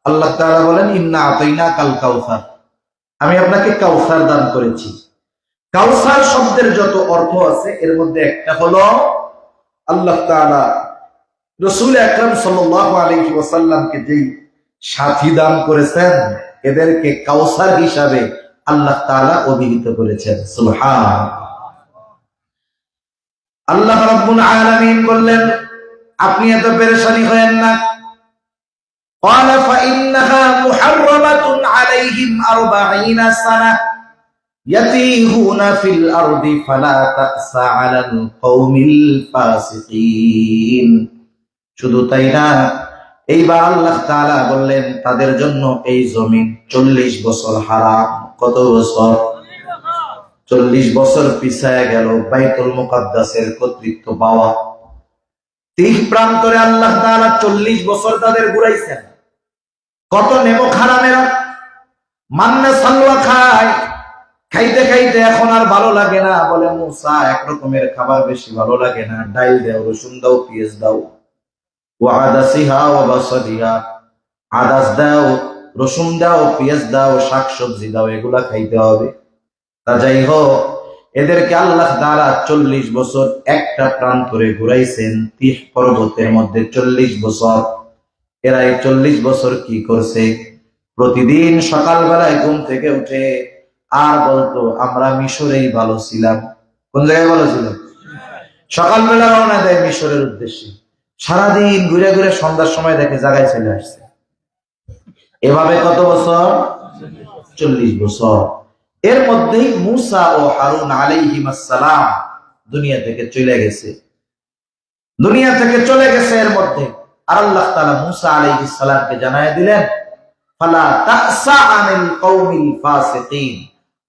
আল্লাহ তাআলা বলেন, ইন্না আতাইনাকাল কাউসার, আমি আপনাকে কাউসার দান করেছি। কাউসার শব্দের যত অর্থ আছে এর মধ্যে একটা হলো আল্লাহ তাআলা রাসূল আকরাম সাল্লাল্লাহু আলাইহি ওয়াসাল্লামকে যেই সাথী দান করেছেন, এদেরকে কাউসার হিসাবে আল্লাহ তাআলা অভিহিত করেছেন। সুবহানাল্লাহ। আল্লাহ রাব্বুল আলামিন বললেন, আপনি এত পেরেশানি হয়েন না। قال فإنها محرمة عليهم 40 سنة يتيهون في الأرض فلا تأس على القوم الفاسقين। শুধু তাই না, এইবার আল্লাহ তাআলা বললেন, তাদের জন্য এই জমিন 40 বছর হারাম। কত বছর? 40 বছর পিছায় গেল বাইতুল মুকাদ্দাসের কর্তৃত্ব পাওয়া। 30 প্রান্তরে আল্লাহ তাআলা 40 বছর তাদের ঘুরাইছেন। কত নেমক হারামেরা মান্না সালওয়া খায়, খাইতে খাইতে এখন আর ভালো লাগে না, বলে মুসা এক রকমের খাবার বেশি ভালো লাগে না, ডাইল দাও, রসুন দাও, পেঁয়াজ দাও, ওয়া আদাসিহা ওয়া বাসাদিহা, আদাস দাও, রসুন দাও, পেঁয়াজ দাও, শাকসবজি দাও, এগুলা খাইতে হবে। তা যাই হোক, এদেরকে আল্লাহ তাআলা 40 বছর একটা প্রান্তরে ঘুরাইছেন, 30 পর্বতের মধ্যে 40 বছর। এরা এই 40 বছর কি করছে? প্রতিদিন সকালবেলায় ঘুম থেকে উঠে আর বলতো, আমরা মিশরেই ভালো ছিলাম। কোন জায়গায় ভালো ছিল? সকালবেলা রওনা দেয় মিশরের উদ্দেশ্যে, সারাদিন ঘুরে ঘুরে সন্ধ্যার সময় দেখে জায়গায় চলে আসছে। এভাবে কত বছর? 40 বছর। এর মধ্যেই মুসা ও হারুন আলাইহিমাস সালাম দুনিয়া থেকে চলে গেছে। দুনিয়া থেকে চলে গেছে এর মধ্যে। আর আল্লাহ তাআলা মূসা আলাইহিস সালামকে জানায় দিলেন, ফালা তাসা আনিল কওমিল ফাসিকিন,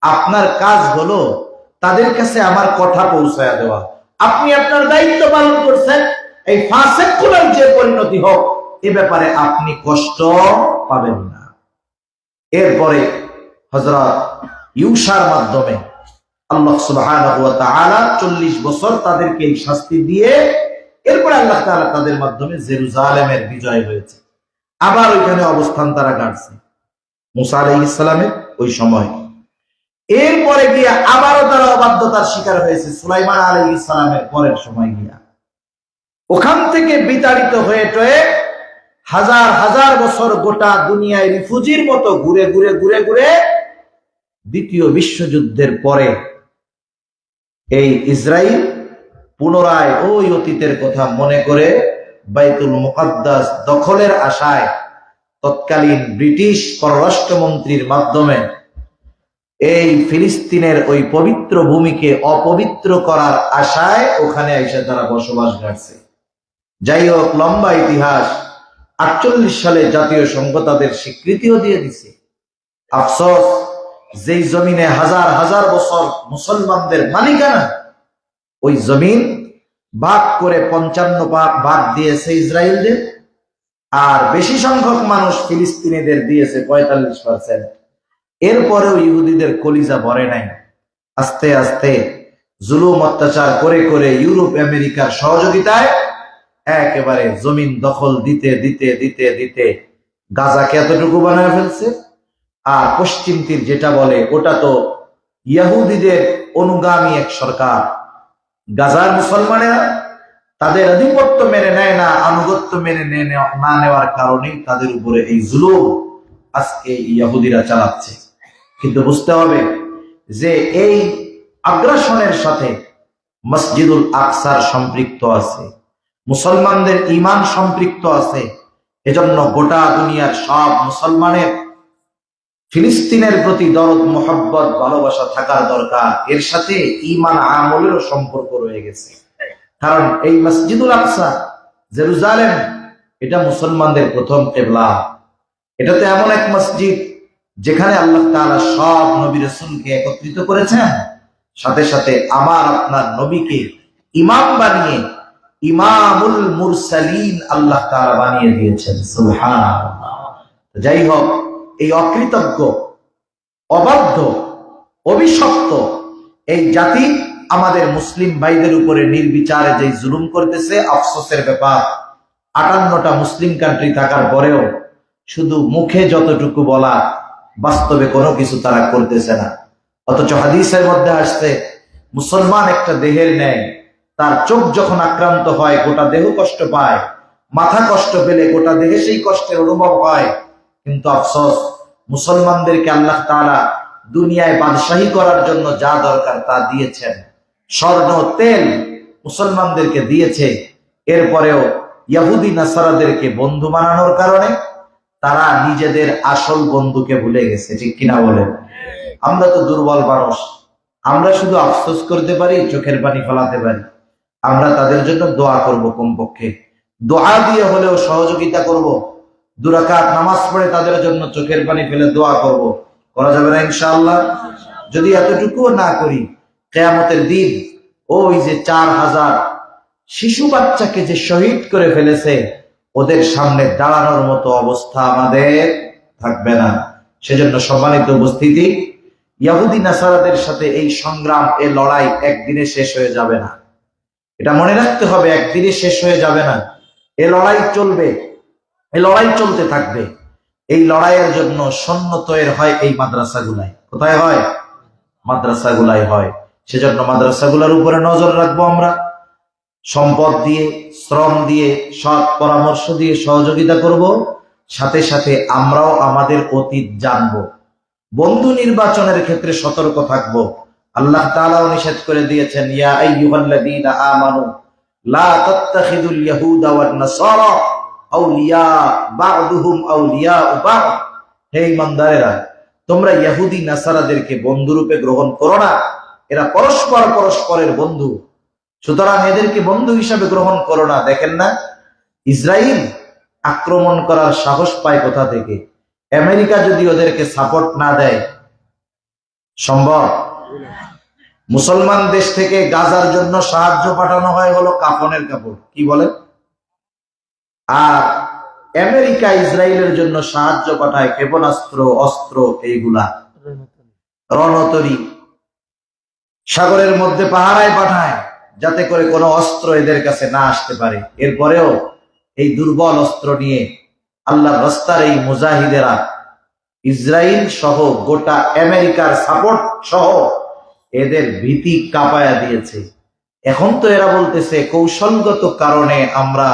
আপনার কাজ হলো তাদের কাছে আমার কথা পৌঁছায়া দেওয়া। আপনি আপনার দায়িত্ব পালন করছেন, এই ফাসিকগুলোর যে পরিণতি হোক এ ব্যাপারে আপনি কষ্ট পাবেন না। এরপরে হযরত ইউশার মাধ্যমে আল্লাহ সুবহানাহু ওয়া তাআলা 40 বছর তাদেরকে এই শাস্তি দিয়ে এরপরে আল্লাহ তাআলা তাদের মাধ্যমে জেরুজালেমের বিজয় হয়েছে। আবার ওইখানে অবস্থান তারা কাটছে মুসা আলাইহিস সালামের ওই সময়। এরপরে গিয়ে আবারও তারা অবাধ্যতার শিকার হয়েছে সুলাইমান আলাইহিস সালামের পরের সময় গিয়া। ওখান থেকে বিতাড়িত হয়ে টয়ে হাজার হাজার বছর গোটা দুনিয়ায় রিফুজির মতো ঘুরে ঘুরে ঘুরে ঘুরে দ্বিতীয় বিশ্বযুদ্ধের পরে এই ইসরায়েল পুনরায় ওই অতীতের কথা মনে করে বাইতুল মুকাদ্দাস দখলের আশায় তৎকালীন ব্রিটিশ পররাষ্ট্রমন্ত্রীর মাধ্যমে এই ফিলিস্তিনের ওই পবিত্র ভূমিকে অপবিত্র করার আশায় ওখানে এসে তারা বসবাস করছে। যাই হোক, লম্বা ইতিহাস। 48 সালে জাতীয় সংঘ তাদের স্বীকৃতিও দিয়ে দিছে। আফসোস, যেই জমিনে হাজার হাজার বছর মুসলমানদের মালিকানা, ওই জমিন ভাগ করে 55 ভাগ দিয়েছে ইসরায়েলদের, আর বেশি সংখ্যক মানুষ ফিলিস্তিনিদের দিয়েছে 45%। এরপরেও ইহুদিদের কলিজা ভরে নাই। আস্তে আস্তে জুলুম অত্যাচার করে করে ইউরোপ আমেরিকার সহযোগিতায় একেবারে জমিন দখল দিতে দিতে দিতে দিতে গাজাকে এতটুকু বানায় ফেলছে। আর পশ্চিম তীর যেটা বলে ওটা তো ইহুদিদের অনুগামী এক সরকার। গাজার মুসলমানেরা তাদের আধিপত্য মেনে নেয় না, আনুগত্য মেনে না নেওয়ার কারণেই তাদের উপরে এই জুলুম আজকে ইহুদিরা চালাচ্ছে। কিন্তু বুঝতে হবে যে এই আগ্রাসনের সাথে মসজিদুল আকসার সম্পৃক্ত আছে, মুসলমানদের ঈমান সম্পৃক্ত আছে। এজন্য গোটা দুনিয়ার সব মুসলমানের ফিলিস্তিনের প্রতি দরদ, মোহাব্বত, ভালোবাসা থাকার দরকার। এর সাথে ঈমান আমলেরও সম্পর্ক রয়ে গেছে। কারণ এই মসজিদুল আকসা, জেরুজালেম, এটা মুসলমানদের প্রথম কিবলা। এটাতে এমন এক মসজিদ যেখানে আল্লাহ তাআলা সব নবী রাসূলকে একত্রিত করেছেন, সাথে সাথে আমার আপনার নবীকে ইমাম বানিয়ে ইমামুল মুরসালিন আল্লাহ তাআলা বানিয়ে দিয়েছেন। সুবহানাল্লাহ। যাই হোক, এই অকৃতজ্ঞ, অবাধ্য, অভিশপ্ত এই জাতি আমাদের মুসলিম ভাইদের উপরে নির্বিচারে যে জুলুম করতেছে, আফসোসের ব্যাপার 58টা মুসলিম কান্ট্রি থাকার পরেও শুধু মুখে যতটুকু বলা, বাস্তবে কোনো কিছু তারা করতেছে না। অথচ হাদিসের মধ্যে আসছে মুসলমান একটা দেহের ন্যায়, তার চোখ যখন আক্রান্ত হয় গোটা দেহ কষ্ট পায়, মাথা কষ্ট পেলে গোটা দেহে সেই কষ্টের অনুভব হয়। কিন্তু আফসোস, মুসলমানদেরকে আল্লাহ তাআলা দুনিয়ায় বাদশাহী করার জন্য যা দরকার তা দিয়েছেন, স্বর্ণ তেল মুসলমানদেরকে দিয়েছে। এরপরেও ইহুদি নাসারাদেরকে বন্ধু বানানোর কারণে তারা নিজেদের আসল বন্ধুকে ভুলে গেছে। ঠিক কিনা বলেন? আমরা তো দুর্বল মানুষ, আমরা শুধু আফসোস করতে পারি, চোখের পানি ফেলাতে পারি। আমরা তাদের জন্য দোয়া করব, কমপক্ষে দোয়া দিয়ে হলেও সহযোগিতা করব। 2 রাকাত নামাজ পড়ে তাদের জন্য চোখের পানি ফেলে দোয়া করব। করা যাবে না ইনশাআল্লাহ? যদি এতটুকুও না করি, কিয়ামতের দিন ওই যে 4000 শিশু বাচ্চাকে যে শহীদ করে ফেলেছে, ওদের সামনে দাঁড়ানোর মতো অবস্থা আমাদের থাকবে না। সেজন্য সম্মানিত উপস্থিতি, ইহুদি নাসারাদের সাথে এই সংগ্রাম, এই লড়াই একদিনে শেষ হয়ে যাবে না। এটা মনে রাখতে হবে, একদিনে শেষ হয়ে যাবে না। এই লড়াই চলবে, এই লড়াই চলতে থাকবে। এই লড়াইয়ের জন্য সৈন্য তৈরি হয় এই মাদ্রাসাগুলাই। কোথায় হয়? মাদ্রাসাগুলাই হয়। সেজন্য মাদ্রাসাগুলোর উপরে নজর রাখবো আমরা, সম্পদ দিয়ে, শ্রম দিয়ে, সৎ পরামর্শ দিয়ে সহযোগিতা করব। সাথে সাথে আমরাও আমাদের অতীত জানব। বন্ধু নির্বাচনের ক্ষেত্রে সতর্ক থাকব। আল্লাহ তাআলাও নিষেধ করে দিয়েছেন, ইয়া আইয়ুহাল্লাযীনা আমানু লা তাত্তাখিযুল ইয়াহুদা ওয়ান নাসারা আউলিয়া বা'দুহুম আউলিয়াউ বা'দ। হে ঈমানদারেরা, তোমরা ইহুদি নাসারাদেরকে বন্ধুরূপে গ্রহণ করো না। এরা পরস্পরের বন্ধু। সুতরাং এদেরকে বন্ধু হিসাবে গ্রহণ করো না। দেখেন না, ইসরায়েল আক্রমণ করার সাহস পায় কোথা থেকে? আমেরিকা যদি ওদেরকে সাপোর্ট না দেয় সম্ভব? মুসলমান দেশ থেকে গাজার জন্য সাহায্য পাঠানো হয় হলো কাফনের কাপড়, কি বলে? আর আমেরিকা ইসরায়েলের জন্য সাহায্য পাঠায় ক্ষেপণাস্ত্র, অস্ত্র, এইগুলা রণতরী সাগরের মধ্যে পাহারায় পাঠায়, যাতে করে কোনো অস্ত্র এদের কাছে না আসতে পারে। এরপরেও এই দুর্বল অস্ত্র নিয়ে আল্লাহর রাস্তার এই মুজাহিদেরা ইসরায়েল সহ গোটা আমেরিকার সাপোর্ট সহ এদের ভীতি কাঁপায়া দিয়েছে। এখন তো এরা বলতেছে কৌশলগত কারণে আমরা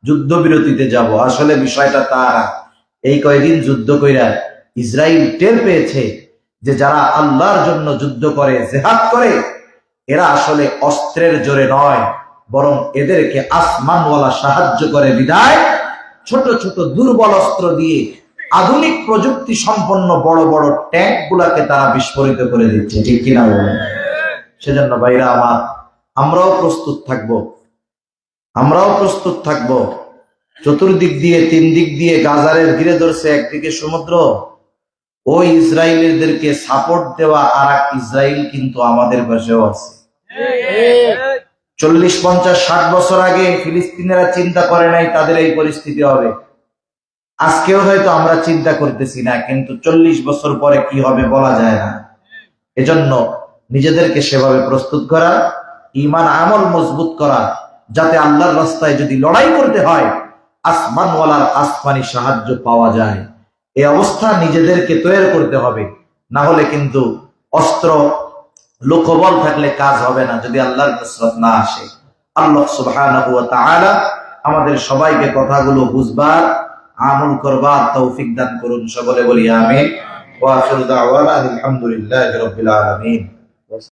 যুদ্ধবিরতিতে যাব। আসলে বিষয়টা তারা এই কয়েকদিন যুদ্ধ কইরা ইসরায়েল টের পেয়েছে যে যারা আল্লাহর জন্য যুদ্ধ করে, জিহাদ করে, এরা আসলে অস্ত্রের জোরে নয়, বরং এদেরকে আসমানওয়ালা সাহায্য করে বিদায় ছোট ছোট দুর্বল অস্ত্র দিয়ে আধুনিক প্রযুক্তি সম্পন্ন বড় বড় ট্যাঙ্ক গুলাকে তারা বিস্ফোরিত করে দিচ্ছে, ঠিক কিনা বলেন? সেজন্য ভাইরা আমার, আমরাও প্রস্তুত থাকব। চতুর্দিক দিয়ে, তিন দিক দিয়ে গাজারের ঘিরে ধরছে, একদিকে সমুদ্র। ওই ইসরায়েলিদেরকে সাপোর্ট দেওয়া আর এক ইসরায়েল কিন্তু আমাদের পাশেও আছে। 40, 50, 60 বছর আগে ফিলিস্তিনিরা চিন্তা করে নাই তাদের এই পরিস্থিতি হবে। আজকেও হয়তো আমরা চিন্তা করতেছি না, কিন্তু 40 বছর পরে কি হবে বলা যায় না। এজন্য নিজেদেরকে সেভাবে প্রস্তুত করা, ঈমান আমল মজবুত করা, যাতে আল্লাহর রাস্তায় যদি লড়াই করতে হয় আসমানওয়ালার আসমানি সাহায্য পাওয়া যায়। এই অবস্থা নিজেদেরকে তৈরি করতে হবে, না হলে কিন্তু অস্ত্র লোকবল থাকলে কাজ হবে না যদি আল্লাহর নুসরত না আসে। আল্লাহ সুবহানাহু ওয়া তাআলা আমাদের সবাইকে কথাগুলো বুঝবার, আমল করবার তৌফিক দান করুন। সকলে বলি আমিন। ওয়া আখিরু দাওয়ানা আলহামদুলিল্লাহি রাব্বিল আলামিন।